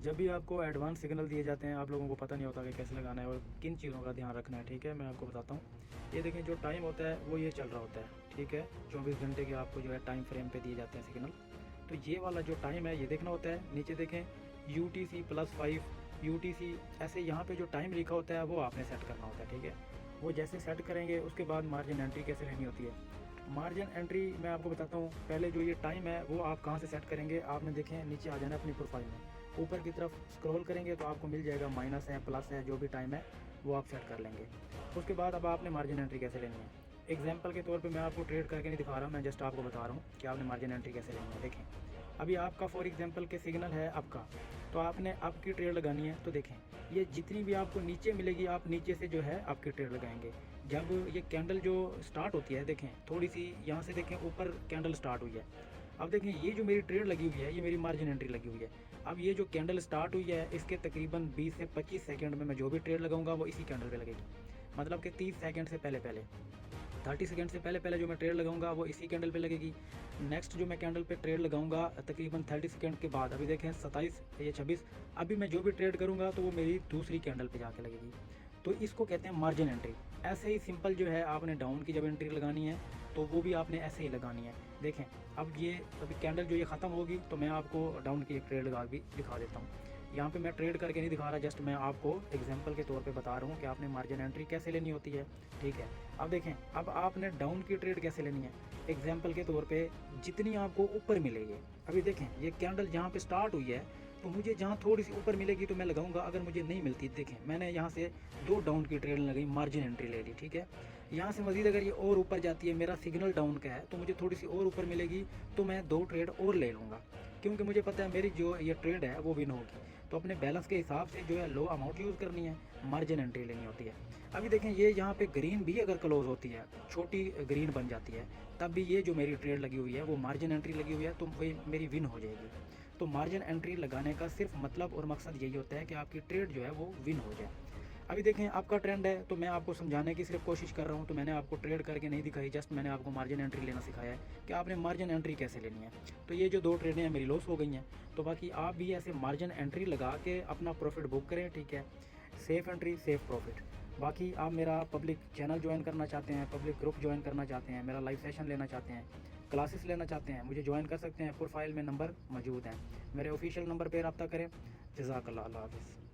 जब भी आपको एडवांस सिग्नल दिए जाते हैं, आप लोगों को पता नहीं होता कि कैसे लगाना है और किन चीज़ों का ध्यान रखना है। ठीक है, मैं आपको बताता हूँ। ये देखें, जो टाइम होता है वो ये चल रहा होता है। ठीक है, 24 घंटे के आपको जो है टाइम फ्रेम पे दिए जाते हैं सिग्नल। तो ये वाला जो टाइम है ये देखना होता है। नीचे देखें UTC+5 UTC, ऐसे यहाँ पे जो टाइम लिखा होता है वो आपने सेट करना होता है। ठीक है, वो जैसे सेट करेंगे उसके बाद मार्जिन एंट्री कैसे लेनी होती है। मार्जिन एंट्री मैं आपको बताता हूँ। पहले जो ये टाइम है वो आप कहाँ से सेट करेंगे, आपने देखें नीचे आ जाना अपनी प्रोफाइल में, ऊपर की तरफ स्क्रॉल करेंगे तो आपको मिल जाएगा माइनस है, प्लस है, जो भी टाइम है वो आप सेट कर लेंगे। उसके बाद अब आपने मार्जिन एंट्री कैसे लेनी है। एग्जाम्पल के तौर पे मैं आपको ट्रेड करके नहीं दिखा रहा हूँ, मैं जस्ट आपको बता रहा हूँ कि आपने मार्जिन एंट्री कैसे लेनी है। देखें, अभी आपका फॉर एग्जांपल के सिग्नल है आपका, तो आपने अप की ट्रेड लगानी है। तो देखें, ये जितनी भी आपको नीचे मिलेगी आप नीचे से जो है आपकी ट्रेड लगाएंगे। जब ये कैंडल जो स्टार्ट होती है, देखें थोड़ी सी यहाँ से देखें ऊपर कैंडल स्टार्ट हुई है। अब देखें ये जो मेरी ट्रेड लगी हुई है ये मेरी मार्जिन एंट्री लगी हुई है। अब ये जो कैंडल स्टार्ट हुई है इसके तकरीबन 20 से 25 सेकंड में मैं जो भी ट्रेड लगाऊंगा वो इसी कैंडल पे लगेगी। मतलब कि 30 सेकंड से पहले 30 सेकंड से पहले जो मैं ट्रेड लगाऊंगा वो इसी कैंडल पे लगेगी। नेक्स्ट जो मैं कैंडल पे ट्रेड लगाऊंगा तकरीबन 30 सेकंड के बाद, अभी देखें 27 ये 26, अभी मैं जो भी ट्रेड करूंगा तो वो मेरी दूसरी कैंडल पे जाके लगेगी। तो इसको कहते हैं मार्जिन एंट्री। ऐसे ही सिंपल जो है आपने डाउन की जब एंट्री लगानी है तो वो भी आपने ऐसे ही लगानी है। देखें, अब ये अभी कैंडल जो ये ख़त्म होगी तो मैं आपको डाउन की एक ट्रेड लगा भी दिखा देता हूँ। यहाँ पे मैं ट्रेड करके नहीं दिखा रहा, जस्ट मैं आपको एग्जांपल के तौर पे बता रहा हूँ कि आपने मार्जिन एंट्री कैसे लेनी होती है। ठीक है, अब देखें, अब आपने डाउन की ट्रेड कैसे लेनी है। एग्जांपल के तौर पे जितनी आपको ऊपर मिलेगी, अभी देखें ये कैंडल जहाँ पे स्टार्ट हुई है तो मुझे जहाँ थोड़ी सी ऊपर मिलेगी तो मैं लगाऊंगा। अगर मुझे नहीं मिलती, देखें मैंने यहाँ से 2 डाउन की ट्रेड लगाई, मार्जिन एंट्री ले ली। ठीक है, यहाँ से मज़ीद अगर ये और ऊपर जाती है, मेरा सिग्नल डाउन का है तो मुझे थोड़ी सी और ऊपर मिलेगी तो मैं 2 ट्रेड और ले लूँगा, क्योंकि मुझे पता है मेरी जो ये ट्रेड है वो विन होगी। तो अपने बैलेंस के हिसाब से जो है लो अमाउंट यूज़ करनी है, मार्जिन एंट्री लेनी होती है। अभी देखें ये यहाँ पे ग्रीन भी अगर क्लोज होती है, छोटी ग्रीन बन जाती है, तब भी ये जो मेरी ट्रेड लगी हुई है वो मार्जिन एंट्री लगी हुई है तो वो मेरी विन हो जाएगी। तो मार्जिन एंट्री लगाने का सिर्फ मतलब और मकसद यही होता है कि आपकी ट्रेड जो है वो विन हो जाए। अभी देखें आपका ट्रेंड है तो मैं आपको समझाने की सिर्फ कोशिश कर रहा हूँ, तो मैंने आपको ट्रेड करके नहीं दिखाई, जस्ट मैंने आपको मार्जिन एंट्री लेना सिखाया है कि आपने मार्जिन एंट्री कैसे लेनी है। तो ये जो 2 ट्रेडें हैं मेरी लॉस हो गई हैं, तो बाकी आप भी ऐसे मार्जिन एंट्री लगा के अपना प्रॉफिट बुक करें। ठीक है, सेफ एंट्री सेफ प्रॉफिट। बाकी आप मेरा पब्लिक चैनल ज्वाइन करना चाहते हैं, पब्लिक ग्रुप ज्वाइन करना चाहते हैं, मेरा लाइव सेशन लेना चाहते हैं, क्लासेस लेना चाहते हैं, मुझे ज्वाइन कर सकते हैं। प्रोफाइल में नंबर मौजूद हैं, मेरे ऑफिशियल नंबर पर रब्ता करें। जज़ाकल्लाह, अल्लाह हाफ़िज़।